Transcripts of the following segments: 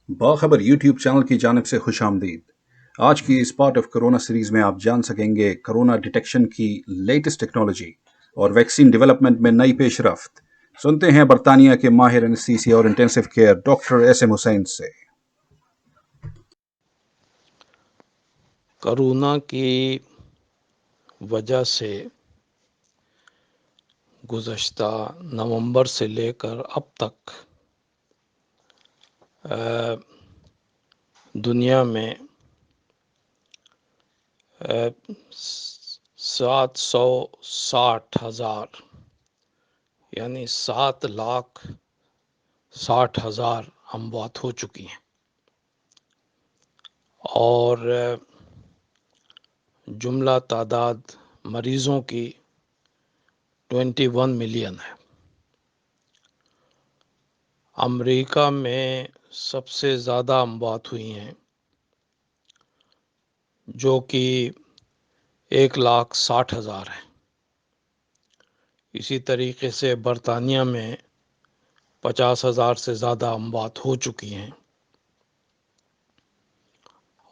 باخبر YouTube channel کی جانب سے خوش آمدید۔ آج کی اس پارٹ آف کرونا سیریز میں آپ جان سکیں گے کرونا ڈیٹیکشن کی لیٹسٹ ٹیکنالوجی اور ویکسین ڈیولپمنٹ میں نئی پیش رفت۔ سنتے ہیں برطانیہ کے ماہر انستھیسیا اور intensive care doctor S M Hussain سے۔ کرونا کی وجہ سے گزشتہ نومبر سے لے کر اب تک دنیا میں 760,000 یعنی 7,60,000 اموات ہو چکی ہیں، اور جملہ تعداد مریضوں کی 21 ملین ہے۔ امریکہ میں سب سے زیادہ اموات ہوئی ہیں، جو کہ 1,60,000 ہیں۔ اسی طریقے سے برطانیہ میں 50,000 سے زیادہ اموات ہو چکی ہیں،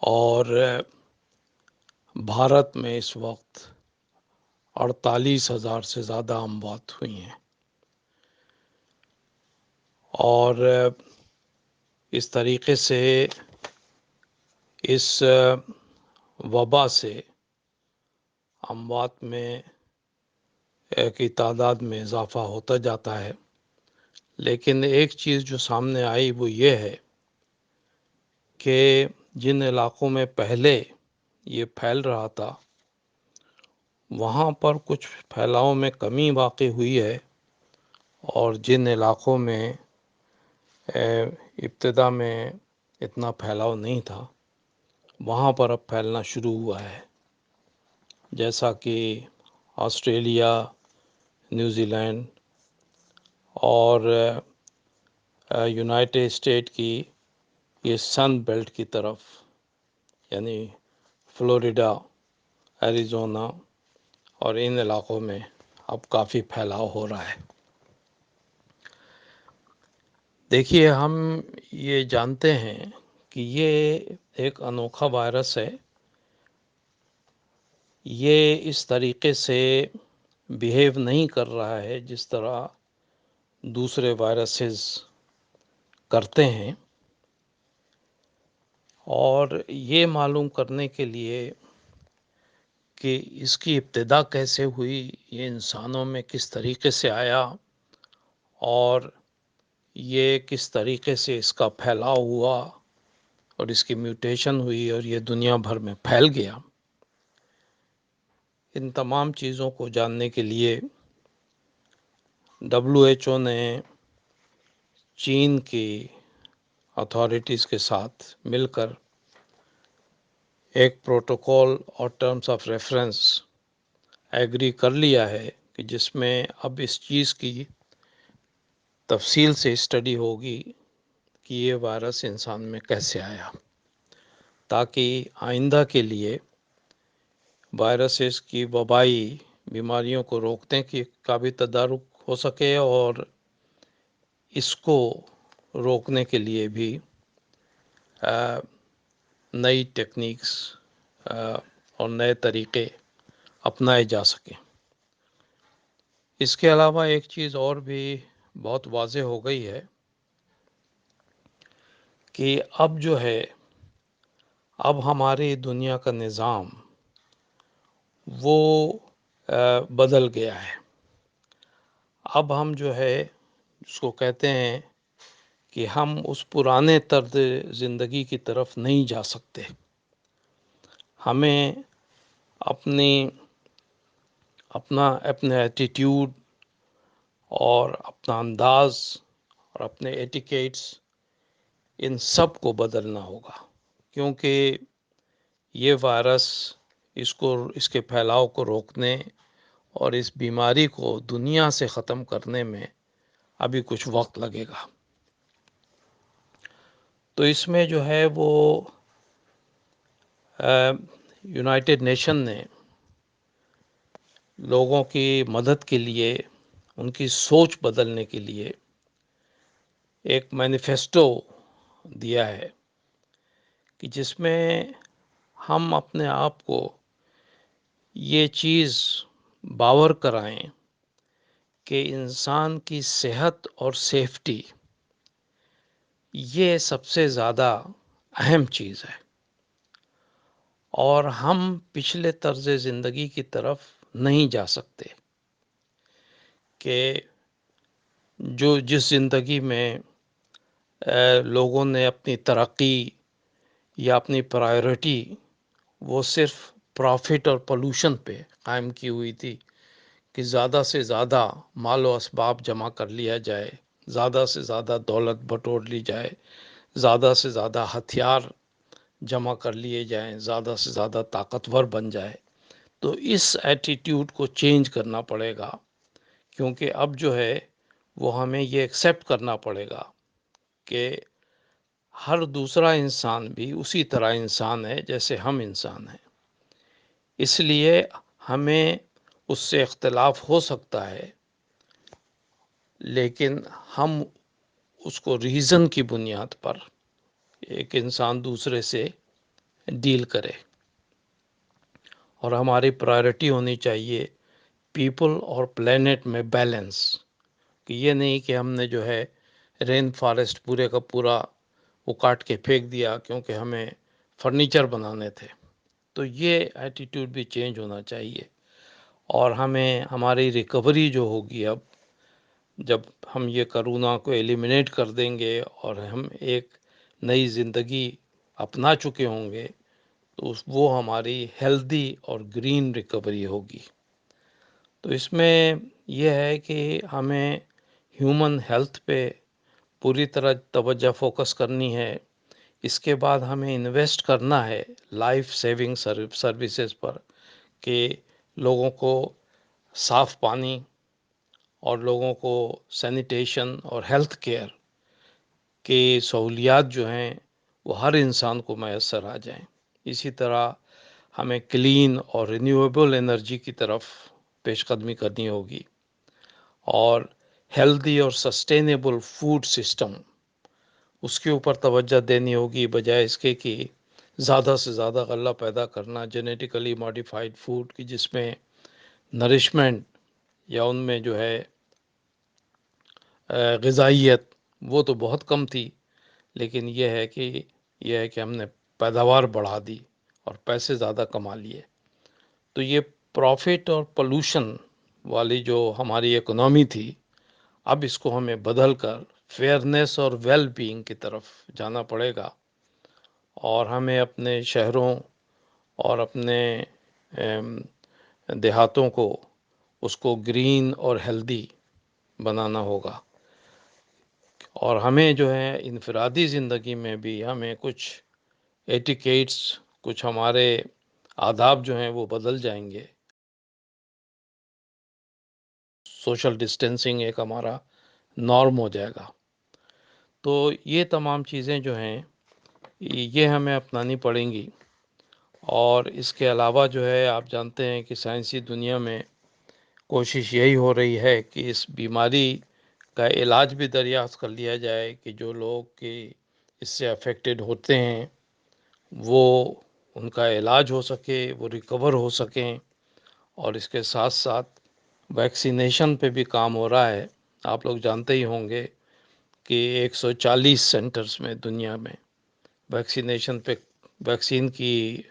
اور بھارت میں اس وقت 48,000 سے زیادہ اموات ہوئی ہیں، اور اس طریقے سے اس وبا سے اموات میں کی تعداد میں اضافہ ہوتا جاتا ہے۔ لیکن ایک چیز جو سامنے آئی وہ یہ ہے کہ جن علاقوں میں پہلے یہ پھیل رہا تھا وہاں پر کچھ پھیلاؤ میں کمی واقع ہوئی ہے، اور جن علاقوں میں ابتدا میں اتنا پھیلاؤ نہیں تھا وہاں پر اب پھیلنا شروع ہوا ہے، جیسا کہ آسٹریلیا، نیوزی لینڈ اور یونائٹڈ اسٹیٹ کی یہ سن بیلٹ کی طرف، یعنی فلوریڈا، ایریزونا اور ان علاقوں میں اب کافی پھیلاؤ ہو رہا ہے۔ دیکھیے، ہم یہ جانتے ہیں کہ یہ ایک انوکھا وائرس ہے۔ یہ اس طریقے سے بیہیو نہیں کر رہا ہے جس طرح دوسرے وائرسز کرتے ہیں، اور یہ معلوم کرنے کے لیے کہ اس کی ابتدا کیسے ہوئی، یہ انسانوں میں کس طریقے سے آیا، اور یہ کس طریقے سے اس کا پھیلاؤ ہوا اور اس کی میوٹیشن ہوئی اور یہ دنیا بھر میں پھیل گیا، ان تمام چیزوں کو جاننے کے لیے WHO نے چین کی اتھارٹیز کے ساتھ مل کر ایک پروٹوکول اور ٹرمز آف ریفرنس ایگری کر لیا ہے کہ جس میں اب اس چیز کی تفصیل سے اسٹڈی ہوگی کہ یہ وائرس انسان میں کیسے آیا، تاکہ آئندہ کے لیے وائرسز کی وبائی بیماریوں کو روکنے کا بھی تدارک ہو سکے، اور اس کو روکنے کے لیے بھی نئی ٹیکنیکس اور نئے طریقے اپنائے جا سکیں۔ اس کے علاوہ ایک چیز اور بھی بہت واضح ہو گئی ہے کہ اب جو ہے، اب ہماری دنیا کا نظام وہ بدل گیا ہے۔ اب ہم جو ہے اس کو کہتے ہیں کہ ہم اس پرانے طرز زندگی کی طرف نہیں جا سکتے۔ ہمیں اپنے ایٹیٹیوڈ اور اپنا انداز اور اپنے ایٹیکیٹس، ان سب کو بدلنا ہوگا، کیونکہ یہ وائرس اس کے پھیلاؤ کو روکنے اور اس بیماری کو دنیا سے ختم کرنے میں ابھی کچھ وقت لگے گا۔ تو اس میں جو ہے وہ یونائٹڈ نیشن نے لوگوں کی مدد کے لیے، ان کی سوچ بدلنے کے لیے ایک مینیفیسٹو دیا ہے کہ جس میں ہم اپنے آپ کو یہ چیز باور کرائیں کہ انسان کی صحت اور سیفٹی یہ سب سے زیادہ اہم چیز ہے، اور ہم پچھلے طرز زندگی کی طرف نہیں جا سکتے کہ جس زندگی میں لوگوں نے اپنی ترقی یا اپنی پرائیورٹی وہ صرف پرافٹ اور پولوشن پہ قائم کی ہوئی تھی کہ زیادہ سے زیادہ مال و اسباب جمع کر لیا جائے، زیادہ سے زیادہ دولت بٹور لی جائے، زیادہ سے زیادہ ہتھیار جمع کر لیے جائیں، زیادہ سے زیادہ طاقتور بن جائے. تو اس ایٹیٹیوڈ کو چینج کرنا پڑے گا، کیونکہ اب جو ہے وہ ہمیں یہ ایکسیپٹ کرنا پڑے گا کہ ہر دوسرا انسان بھی اسی طرح انسان ہے جیسے ہم انسان ہیں. اس لیے ہمیں اس سے اختلاف ہو سکتا ہے، لیکن ہم اس کو ریزن کی بنیاد پر ایک انسان دوسرے سے ڈیل کرے، اور ہماری پرائرٹی ہونی چاہیے پیپل اور پلینٹ میں بیلنس. کہ یہ نہیں کہ ہم نے جو ہے رین فارسٹ پورے کا پورا وہ کاٹ کے پھینک دیا کیونکہ ہمیں فرنیچر بنانے تھے. تو یہ ایٹیٹیوڈ بھی چینج ہونا چاہیے، اور ہمیں ہماری ریکوری جو ہوگی اب جب ہم یہ کرونا کو ایلیمنیٹ کر دیں گے اور ہم ایک نئی زندگی اپنا چکے ہوں گے، تو وہ ہماری ہیلدی اور گرین ریکوری ہوگی. تو اس میں یہ ہے کہ ہمیں ہیومن ہیلتھ پہ پوری طرح توجہ فوکس کرنی ہے. اس کے بعد ہمیں انویسٹ کرنا ہے لائف سیونگ سروسز پر، کہ لوگوں کو صاف پانی اور لوگوں کو سینیٹیشن اور ہیلتھ کیئر کی سہولیات جو ہیں وہ ہر انسان کو میسر آ جائیں. اسی طرح ہمیں کلین اور رینیویبل انرجی کی طرف پیش قدمی کرنی ہوگی، اور ہیلدی اور سسٹینیبل فوڈ سسٹم اس کے اوپر توجہ دینی ہوگی، بجائے اس کے کہ زیادہ سے زیادہ غلہ پیدا کرنا جینیٹیکلی ماڈیفائڈ فوڈ کی، جس میں نرشمنٹ یا ان میں جو ہے غذائیت وہ تو بہت کم تھی، لیکن یہ ہے کہ ہم نے پیداوار بڑھا دی اور پیسے زیادہ کما لیے. تو یہ پروفٹ اور پولوشن والی جو ہماری اکنامی تھی، اب اس کو ہمیں بدل کر فیئرنیس اور ویل بینگ کی طرف جانا پڑے گا، اور ہمیں اپنے شہروں اور اپنے دیہاتوں کو اس کو گرین اور ہیلدی بنانا ہوگا. اور ہمیں جو ہے انفرادی زندگی میں بھی ہمیں کچھ ایٹیکیٹس، کچھ ہمارے آداب جو ہیں وہ بدل جائیں گے. سوشل ڈسٹینسنگ ایک ہمارا نارم ہو جائے گا. تو یہ تمام چیزیں جو ہیں یہ ہمیں اپنانی پڑیں گی. اور اس کے علاوہ جو ہے آپ جانتے ہیں کہ سائنسی دنیا میں کوشش یہی ہو رہی ہے کہ اس بیماری کا علاج بھی دریافت کر لیا جائے، کہ جو لوگ کہ اس سے افیکٹڈ ہوتے ہیں وہ ان کا علاج ہو سکے، وہ ریکور ہو سکیں. اور اس کے ساتھ ساتھ ویکسینیشن پہ بھی کام ہو رہا ہے. آپ لوگ جانتے ہی ہوں گے کہ 140 سینٹرز میں دنیا میں ویکسینیشن پہ ویکسین کی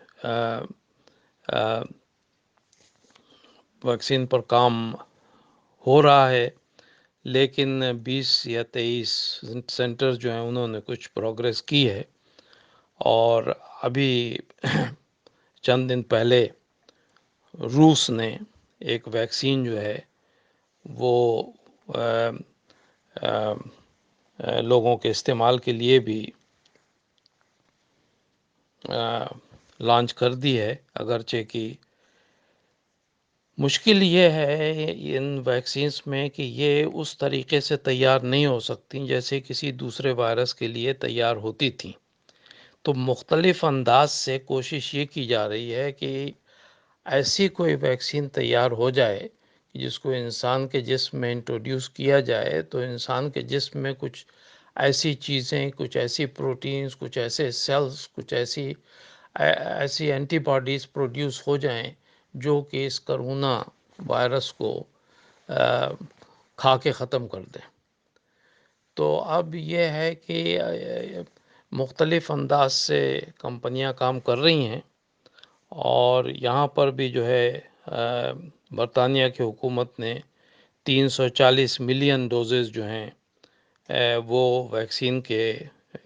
ویکسین پر کام ہو رہا ہے، لیکن 20 یا 23 سینٹر جو ہیں انہوں نے کچھ پروگریس کی ہے. اور ابھی چند دن پہلے روس نے ایک ویکسین جو ہے وہ لوگوں کے استعمال کے لیے بھی لانچ کر دی ہے. اگرچہ کہ مشکل یہ ہے ان ویکسینز میں کہ یہ اس طریقے سے تیار نہیں ہو سکتی جیسے کسی دوسرے وائرس کے لیے تیار ہوتی تھیں. تو مختلف انداز سے کوشش یہ کی جا رہی ہے کہ ایسی کوئی ویکسین تیار ہو جائے جس کو انسان کے جسم میں انٹروڈیوس کیا جائے تو انسان کے جسم میں کچھ ایسی چیزیں، کچھ ایسی پروٹینز، کچھ ایسے سیلز، کچھ ایسی اینٹی باڈیز پروڈیوس ہو جائیں جو کہ اس کرونا وائرس کو کھا کے ختم کر دیں۔ تو اب یہ ہے کہ مختلف انداز سے کمپنیاں کام کر رہی ہیں، اور یہاں پر بھی جو ہے برطانیہ کی حکومت نے 340 ملین ڈوزز جو ہیں وہ ویکسین کے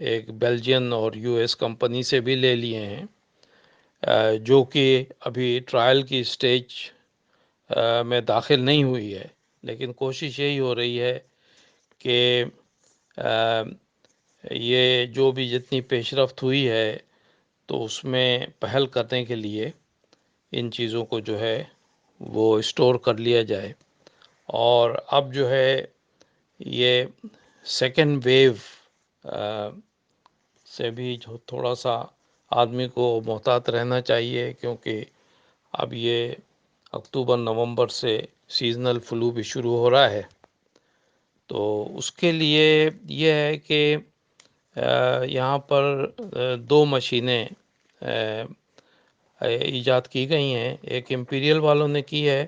ایک بیلجین اور یو ایس کمپنی سے بھی لے لیے ہیں، جو کہ ابھی ٹرائل کی سٹیج میں داخل نہیں ہوئی ہے، لیکن کوشش یہی ہو رہی ہے کہ یہ جو بھی جتنی پیش رفت ہوئی ہے تو اس میں پہل کرنے کے لیے ان چیزوں کو جو ہے وہ اسٹور کر لیا جائے۔ اور اب جو ہے یہ سیکنڈ ویو سے بھی جو تھوڑا سا آدمی کو محتاط رہنا چاہیے، کیونکہ اب یہ اکتوبر نومبر سے سیزنل فلو بھی شروع ہو رہا ہے۔ تو اس کے لیے یہ ہے کہ یہاں پر 2 مشینیں ایجاد کی گئی ہیں۔ ایک امپیریل والوں نے کی ہے،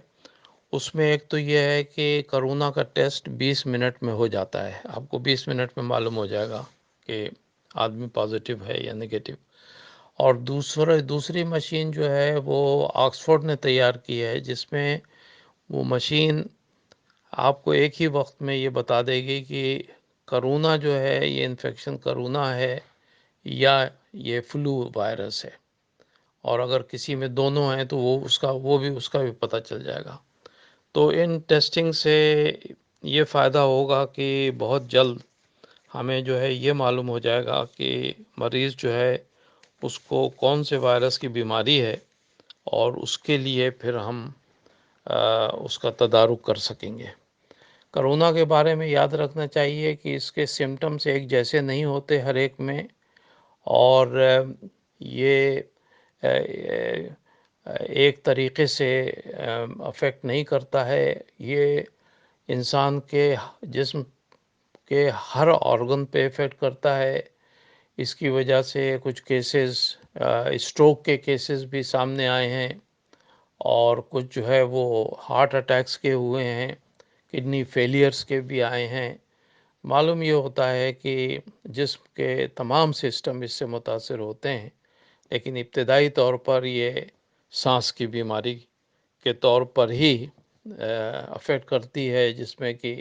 اس میں ایک تو یہ ہے کہ کرونا کا ٹیسٹ 20 منٹ میں ہو جاتا ہے، آپ کو 20 منٹ میں معلوم ہو جائے گا کہ آدمی پازیٹیو ہے یا نگیٹیو۔ اور دوسری مشین جو ہے وہ آکسفورڈ نے تیار کی ہے، جس میں وہ مشین آپ کو ایک ہی وقت میں یہ بتا دے گی کہ کرونا جو ہے یہ انفیکشن کرونا ہے یا یہ فلو وائرس ہے، اور اگر کسی میں دونوں ہیں تو وہ بھی پتہ چل جائے گا۔ تو ان ٹیسٹنگ سے یہ فائدہ ہوگا کہ بہت جلد ہمیں جو ہے یہ معلوم ہو جائے گا کہ مریض جو ہے اس کو کون سے وائرس کی بیماری ہے، اور اس کے لیے پھر ہم اس کا تدارک کر سکیں گے۔ کرونا کے بارے میں یاد رکھنا چاہیے کہ اس کے سمٹمز ایک جیسے نہیں ہوتے ہر ایک میں، اور یہ ایک طریقے سے افیکٹ نہیں کرتا ہے، یہ انسان کے جسم کے ہر آرگن پہ افیکٹ کرتا ہے۔ اس کی وجہ سے کچھ کیسز اسٹروک کے کیسز بھی سامنے آئے ہیں، اور کچھ جو ہے وہ ہارٹ اٹیکس کے ہوئے ہیں، کڈنی فیلیئرز کے بھی آئے ہیں۔ معلوم یہ ہوتا ہے کہ جسم کے تمام سسٹم اس سے متاثر ہوتے ہیں، لیکن ابتدائی طور پر یہ سانس کی بیماری کے طور پر ہی افیکٹ کرتی ہے، جس میں کہ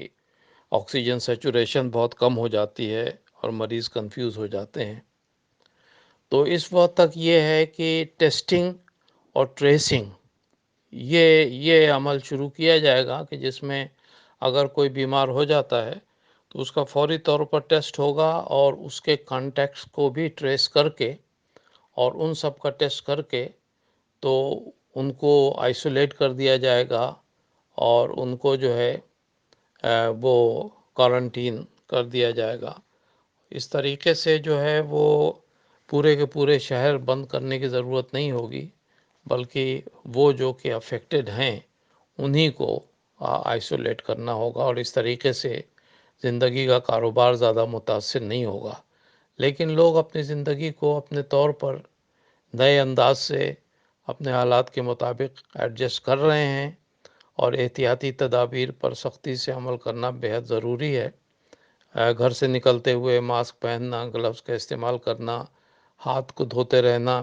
آکسیجن سیچوریشن بہت کم ہو جاتی ہے اور مریض کنفیوز ہو جاتے ہیں۔ تو اس وقت تک یہ ہے کہ ٹیسٹنگ اور ٹریسنگ یہ عمل شروع کیا جائے گا، کہ جس میں اگر کوئی بیمار ہو جاتا ہے تو اس کا فوری طور پر ٹیسٹ ہوگا، اور اس کے کانٹیکٹس کو بھی ٹریس کر کے اور ان سب کا ٹیسٹ کر کے تو ان کو آئسولیٹ کر دیا جائے گا، اور ان کو جو ہے وہ کوارنٹین کر دیا جائے گا۔ اس طریقے سے جو ہے وہ پورے کے پورے شہر بند کرنے کی ضرورت نہیں ہوگی، بلکہ وہ جو کہ افیکٹڈ ہیں انہی کو آئسولیٹ کرنا ہوگا، اور اس طریقے سے زندگی کا کاروبار زیادہ متاثر نہیں ہوگا۔ لیکن لوگ اپنی زندگی کو اپنے طور پر نئے انداز سے اپنے حالات کے مطابق ایڈجسٹ کر رہے ہیں، اور احتیاطی تدابیر پر سختی سے عمل کرنا بہت ضروری ہے۔ گھر سے نکلتے ہوئے ماسک پہننا، گلوز کا استعمال کرنا، ہاتھ کو دھوتے رہنا،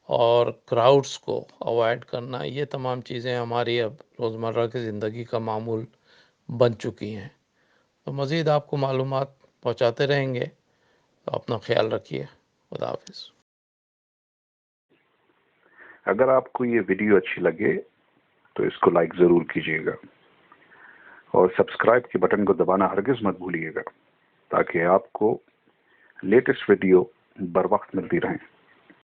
اور کراؤڈز کو اوائڈ کرنا، یہ تمام چیزیں ہماری اب روزمرہ کی زندگی کا معمول بن چکی ہیں۔ تو مزید آپ کو معلومات پہنچاتے رہیں گے، تو اپنا خیال رکھیے۔ خدا حافظ۔ اگر آپ کو یہ ویڈیو اچھی لگے تو اس کو لائک ضرور کیجیے گا، اور سبسکرائب کے بٹن کو دبانا ہرگز مت بھولیے گا، تاکہ آپ کو لیٹسٹ ویڈیو بر وقت ملتی رہیں۔